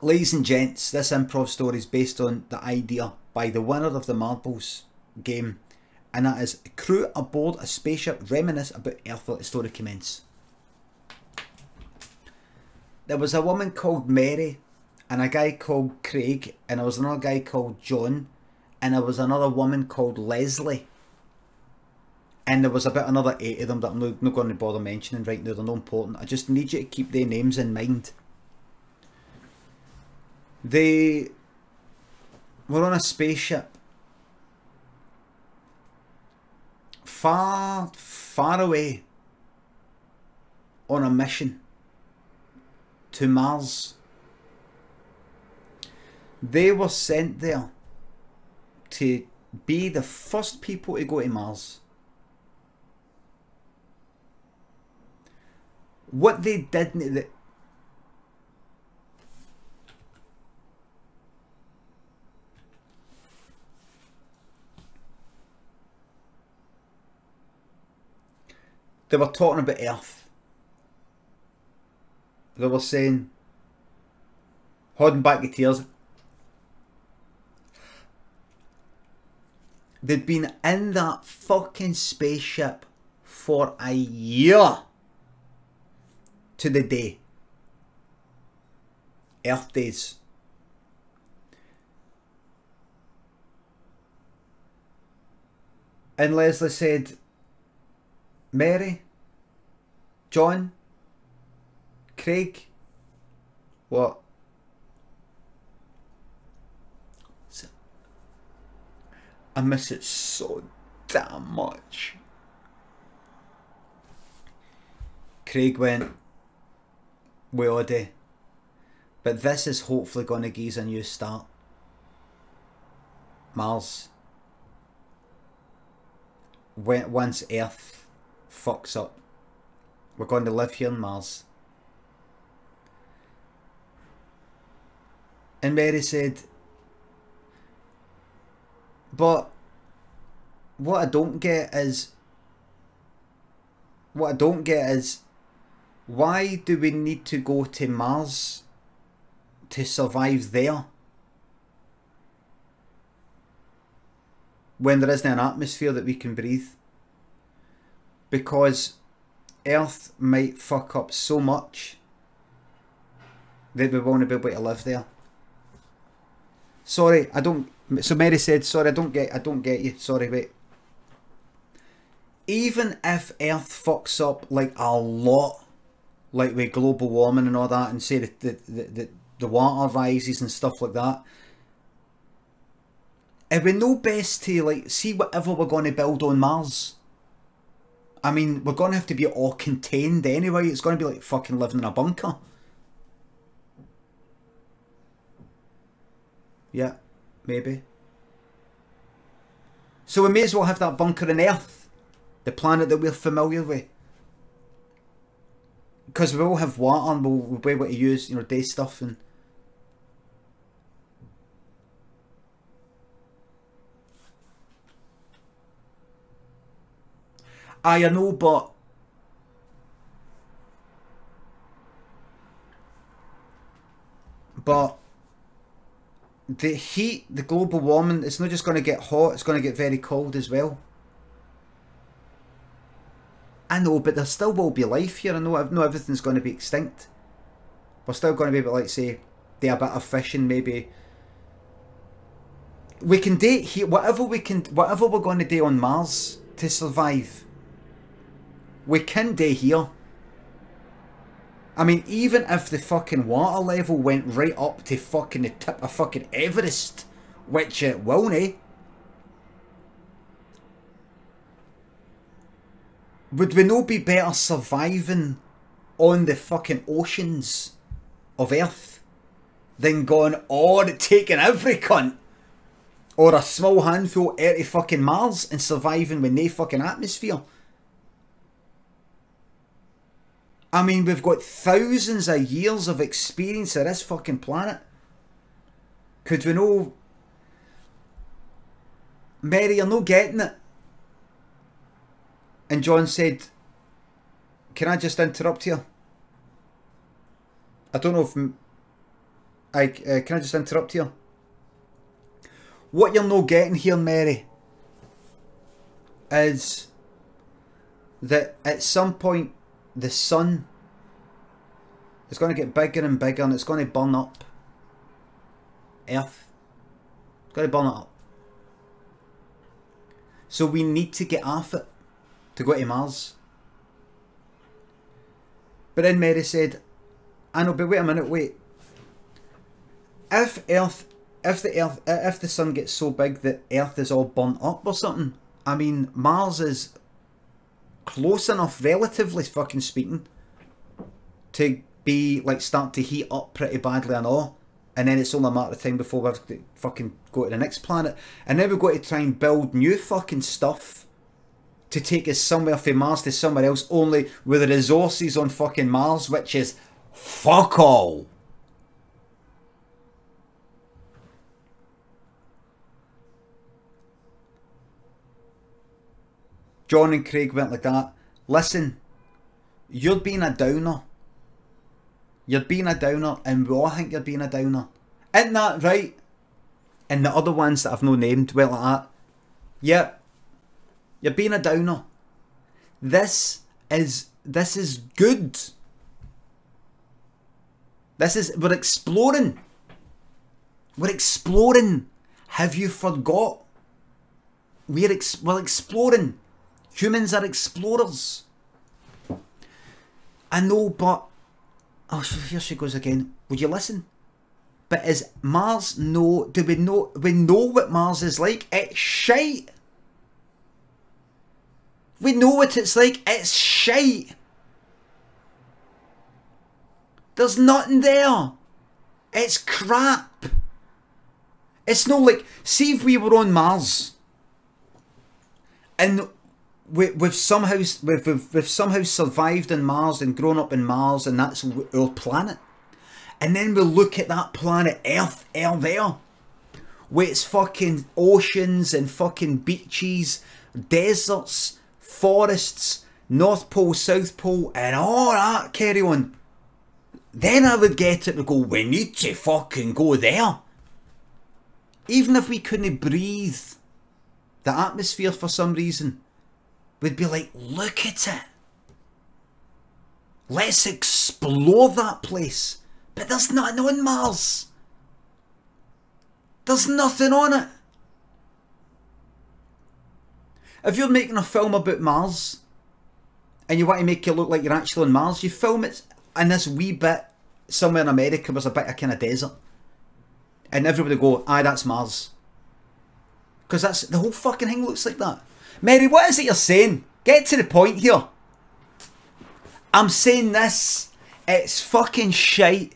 Ladies and gents, this improv story is based on the idea by the winner of the marbles game, and that is: crew aboard a spaceship reminisce about Earth. Let the story commence. There was a woman called Mary, and a guy called Craig, and there was another guy called John, and there was another woman called Leslie, and there was about another 8 of them that I'm not going to bother mentioning right now. They're not important. I just need you to keep their names in mind. They were on a spaceship far, far away on a mission to Mars. They were sent there to be the first people to go to Mars. What they didn't... They were talking about Earth. They were saying, holding back the tears, they'd been in that fucking spaceship for a year to the day. Earth days. And Leslie said, Mary, John, Craig, what? I miss it so damn much. Craig went, we all do. But this is hopefully going to give us a new start. Mars. Once Earth fucks up, we're going to live here on Mars. And Mary said, but what I don't get is why do we need to go to Mars to survive there when there isn't an atmosphere that we can breathe? Because Earth might fuck up so much that we won't be able to live there. Sorry, I don't... So Mary said, sorry, I don't get you. Sorry, wait. Even if Earth fucks up like a lot, like with global warming and all that, and say that the water rises and stuff like that, it would no best to like see whatever we're going to build on Mars. I mean, we're going to have to be all contained anyway. It's going to be like fucking living in a bunker. Yeah, maybe. So we may as well have that bunker on Earth, the planet that we're familiar with. Because we all have water and we'll be able to use, you know, day stuff and... I know, but the heat, the global warming, it's not just going to get hot, it's going to get very cold as well. I know, but there still will be life here. I know everything's going to be extinct. We're still going to be able to, like, say, do a bit of fishing, maybe. We can date here, whatever we're going to do on Mars to survive, we can do here. I mean, even if the fucking water level went right up to fucking the tip of fucking Everest, which it won't, eh? Would we not be better surviving on the fucking oceans of Earth than going, or taking every cunt or a small handful out of fucking Mars and surviving with no fucking atmosphere? I mean, we've got thousands of years of experience of this fucking planet. Could we know... Mary, you're not getting it. And John said, can I just interrupt here? I don't know if... can I just interrupt here? What you're no getting here, Mary, is that at some point the sun is going to get bigger and bigger and it's going to burn up Earth. It's going to burn it up. So we need to get off it to go to Mars. But then Mary said, I know, but wait a minute, wait. If the sun gets so big that Earth is all burnt up or something, I mean, Mars is close enough, relatively fucking speaking, to be like start to heat up pretty badly and all, and then it's only a matter of time before we have to fucking go to the next planet, and then we've got to try and build new fucking stuff to take us somewhere from Mars to somewhere else, only with the resources on fucking Mars, which is fuck all. John and Craig went like that. Listen, you're being a downer. You're being a downer, and we all think you're being a downer. Isn't that right? And the other ones that I've no named went like that. Yep. You're being a downer. This is good. We're exploring. We're exploring. Have you forgot? We're exploring. Humans are explorers. I know, but... Oh, here she goes again. Would you listen? But is Mars... No. Do we know... We know what Mars is like. It's shite. We know what it's like. It's shite. There's nothing there. It's crap. It's not like... See if we were on Mars. And... We've somehow survived in Mars and grown up in Mars, and that's our planet. And then we look at that planet Earth out there, with its fucking oceans and fucking beaches, deserts, forests, North Pole, South Pole, and all that carry on. Then I would get it and go, we need to fucking go there. Even if we couldn't breathe the atmosphere for some reason, we'd be like, look at it. Let's explore that place. But there's nothing on Mars. There's nothing on it. If you're making a film about Mars and you want to make it look like you're actually on Mars, you film it in this wee bit somewhere in America was a bit of kind of desert. And everybody go, aye, that's Mars. Because that's the whole fucking thing looks like that. Mary, what is it you're saying? Get to the point here. I'm saying this. It's fucking shite.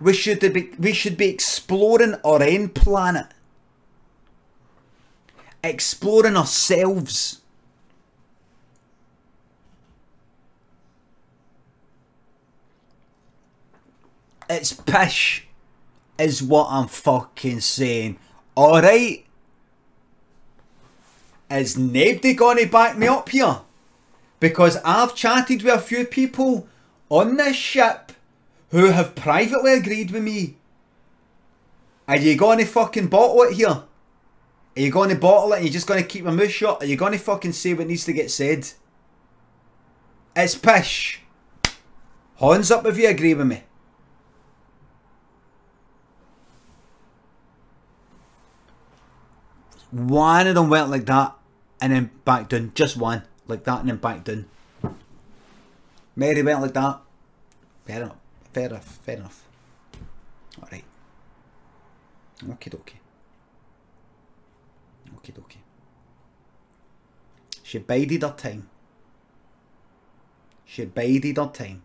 We should be exploring our own planet. Exploring ourselves. It's pish, is what I'm fucking saying. Alright? Is nobody gonna back me up here? Because I've chatted with a few people on this ship who have privately agreed with me. Are you gonna fucking bottle it here? Are you gonna bottle it and you're just gonna keep your mouth shut? Are you gonna fucking say what needs to get said? It's pish. Hands up if you agree with me. One of them went like that and then back down. Just one. Like that and then back down. Mary went like that. Fair enough. Fair enough. Fair enough. Alright. Okie dokie. Okie dokie. She bided her time. She bided her time.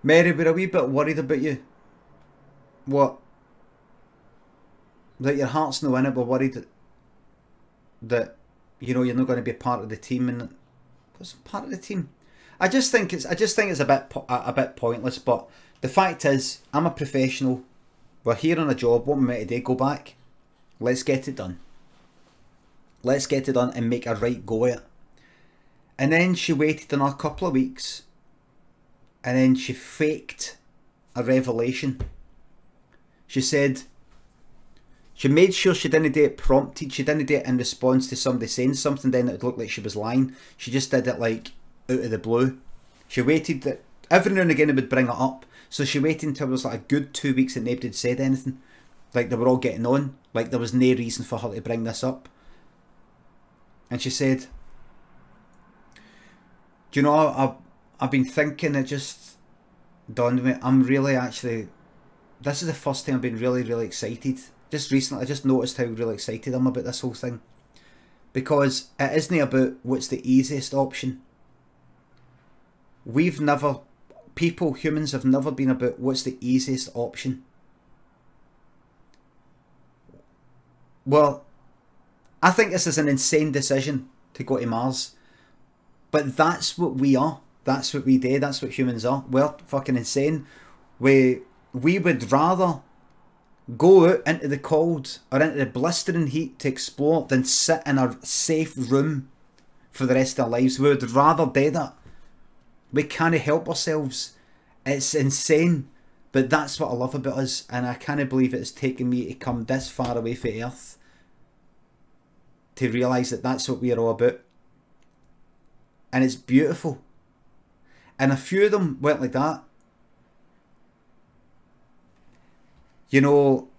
Mary, we're a wee bit worried about you. What? That your heart's no in it, we're worried that you know you're not going to be part of the team. And what's part of the team? I just think it's a bit pointless. But the fact is, I'm a professional. We're here on a job. What we meant today, go back. Let's get it done. Let's get it done and make a right go at it. And then she waited another couple of weeks, and then she faked a revelation. She said she made sure she didn't do it prompted. She didn't do it in response to somebody saying something then it would look like she was lying. She just did it like out of the blue. She waited that every now and again it would bring it up. So she waited until it was like a good 2 weeks that nobody had said anything. Like they were all getting on. Like there was no reason for her to bring this up. And she said, do you know, I've been thinking, it just dawned on me, I'm really actually, this is the first time I've been really, really excited. Just recently, I just noticed how really excited I'm about this whole thing. Because it isn't about what's the easiest option. We've never, people, humans have never been about what's the easiest option. Well, I think this is an insane decision to go to Mars. But that's what we are. That's what we do. That's what humans are. We're fucking insane. We would rather go out into the cold or into the blistering heat to explore than sit in a safe room for the rest of our lives. We would rather do that. We can't help ourselves. It's insane. But that's what I love about us. And I can't believe it's taken me to come this far away from Earth to realise that that's what we are all about. And it's beautiful. And a few of them went like that. You know,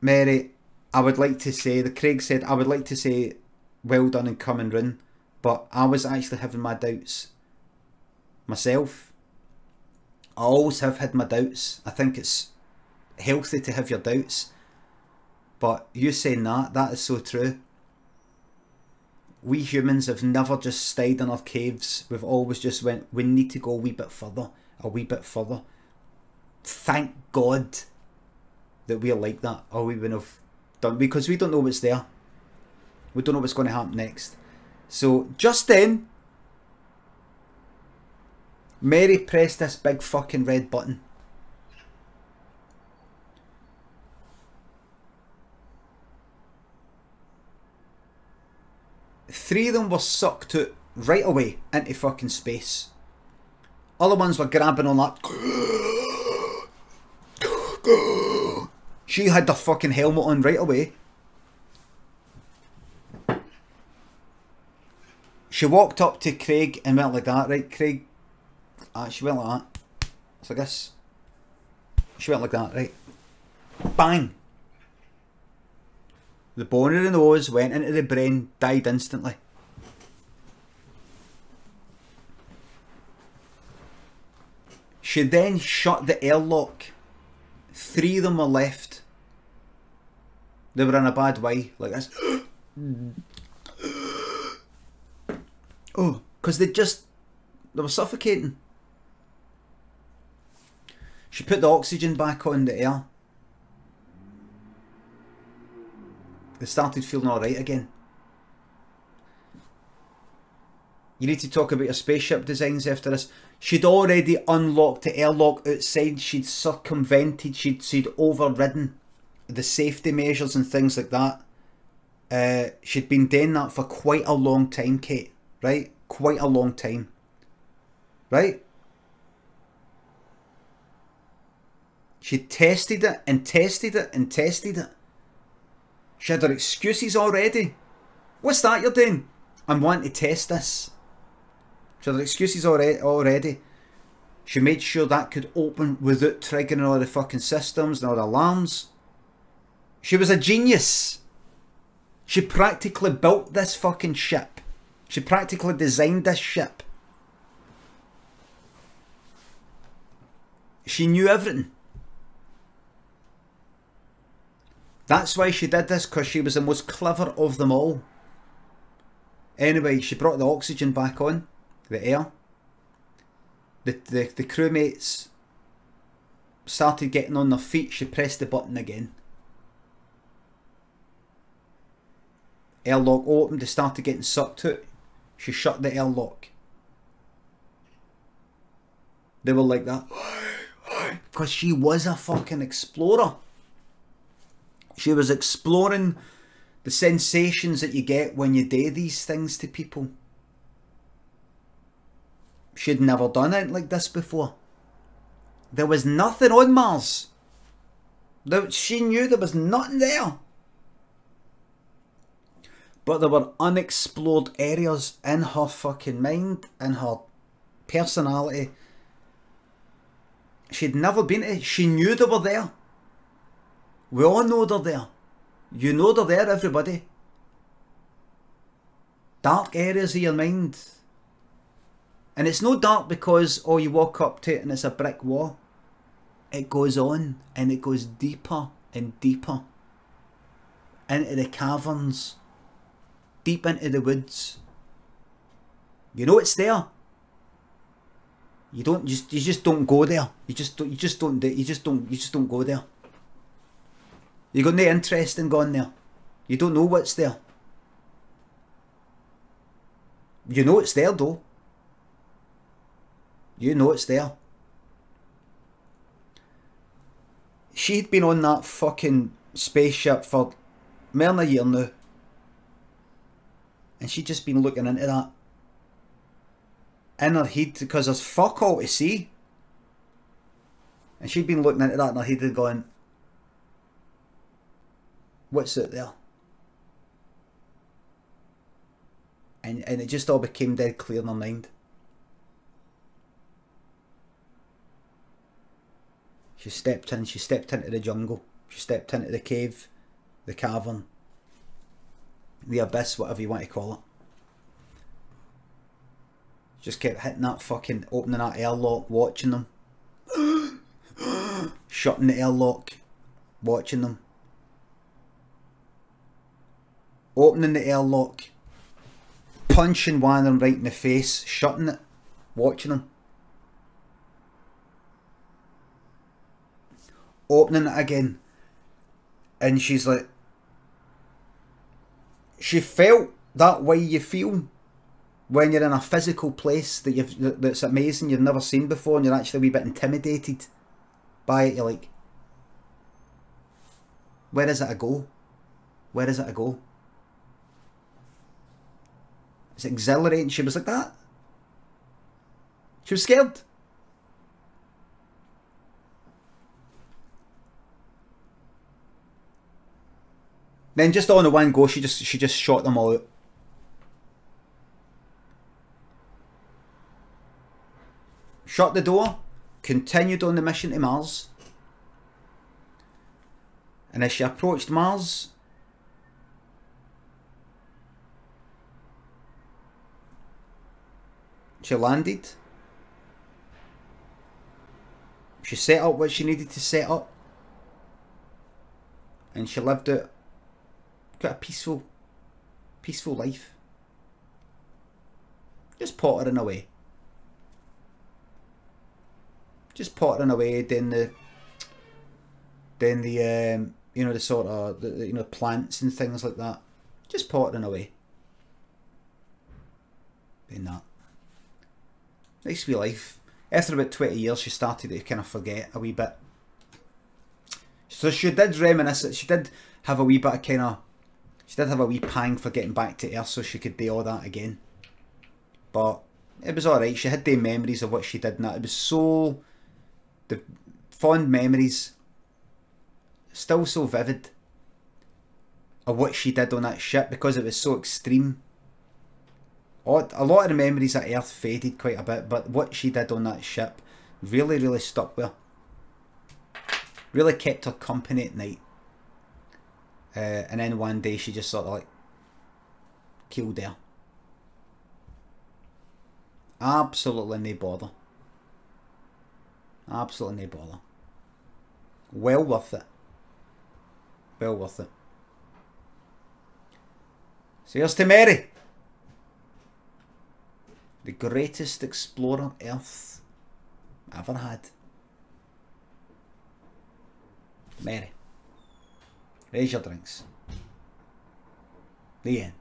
Mary, I would like to say, Craig said, I would like to say, well done and come and run. But I was actually having my doubts myself. I always have had my doubts. I think it's healthy to have your doubts. But you saying that is so true. We humans have never just stayed in our caves. We've always just went, we need to go a wee bit further, a wee bit further. Thank God that we're like that, or we wouldn't have done, because we don't know what's there. We don't know what's going to happen next. So just then, Mary pressed this big fucking red button. Three of them were sucked out right away into fucking space. Other ones were grabbing on that. She had the fucking helmet on right away. She walked up to Craig and went like that, right, Craig? She went like that. So I guess she went like that, right? Bang! The bone of the nose went into the brain, died instantly. She then shut the airlock. Three of them were left. They were in a bad way, like this. Oh, because they were suffocating. She put the oxygen back on the air. They started feeling alright again. You need to talk about your spaceship designs after this. She'd already unlocked the airlock outside. She'd circumvented, she'd overridden the safety measures and things like that. She'd been doing that for quite a long time, Kate. Right? Quite a long time. Right? She tested it and tested it and tested it. She had her excuses already. What's that you're doing? I'm wanting to test this. She had her excuses already. She made sure that could open without triggering all the fucking systems and all the alarms. She was a genius. She practically built this fucking ship. She practically designed this ship. She knew everything. That's why she did this, because she was the most clever of them all. Anyway, she brought the oxygen back on, the air. The crewmates started getting on their feet. She pressed the button again. Airlock opened, they started getting sucked out. She shut the airlock. They were like that. Because she was a fucking explorer. She was exploring the sensations that you get when you do these things to people. she'd never done anything like this before. There was nothing on Mars. She knew there was nothing there. But there were unexplored areas in her fucking mind, in her personality. She'd never been to. She knew they were there. We all know they're there. You know they're there, everybody. Dark areas of your mind. And it's no dark because, oh, you walk up to it and it's a brick wall. It goes on and it goes deeper and deeper. Into the caverns. Deep into the woods. You know it's there. You just don't go there. You just don't go there. You got no interest in going there. You don't know what's there. You know it's there though. You know it's there. She'd been on that fucking spaceship for more than a year now. And she'd just been looking into that. In her head, because there's fuck all to see. And she'd been looking into that in her head and going, what's it there? And it just all became dead clear in her mind. She stepped into the jungle. She stepped into the cave, the cavern, the abyss, whatever you want to call it. Just kept hitting that fucking, opening that airlock, watching them. Shutting the airlock, watching them. Opening the airlock, punching one of them right in the face, shutting it, watching them. Opening it again. And she's like, she felt that way you feel when you're in a physical place that's amazing, you've never seen before, and you're actually a wee bit intimidated by it. You're like, where is it a go? Where is it a go? It's exhilarating. She was like that. She was scared. Then just on the one go, she just shot them all out. Shut the door, continued on the mission to Mars. And as she approached Mars, she landed. She set up what she needed to set up. And she lived out quite a peaceful life. Just pottering away. Just pottering away, doing the you know, the sort of you know, plants and things like that. Just pottering away. Doing that. Nice wee life. After about 20 years, she started to kind of forget a wee bit. So she did reminisce. She did have a wee bit of kind of. She did have a wee pang for getting back to Earth so she could do all that again. But it was alright. She had the memories of what she did and that. It was so. The fond memories. Still so vivid. Of what she did on that ship because it was so extreme. A lot of the memories at Earth faded quite a bit, but what she did on that ship really, really stuck with her. Really kept her company at night. And then one day she just sort of like killed her. Absolutely no bother. Absolutely no bother. Well worth it. Well worth it. So here's to Mary. The greatest explorer Earth ever had. Mary. Raise your drinks. The end.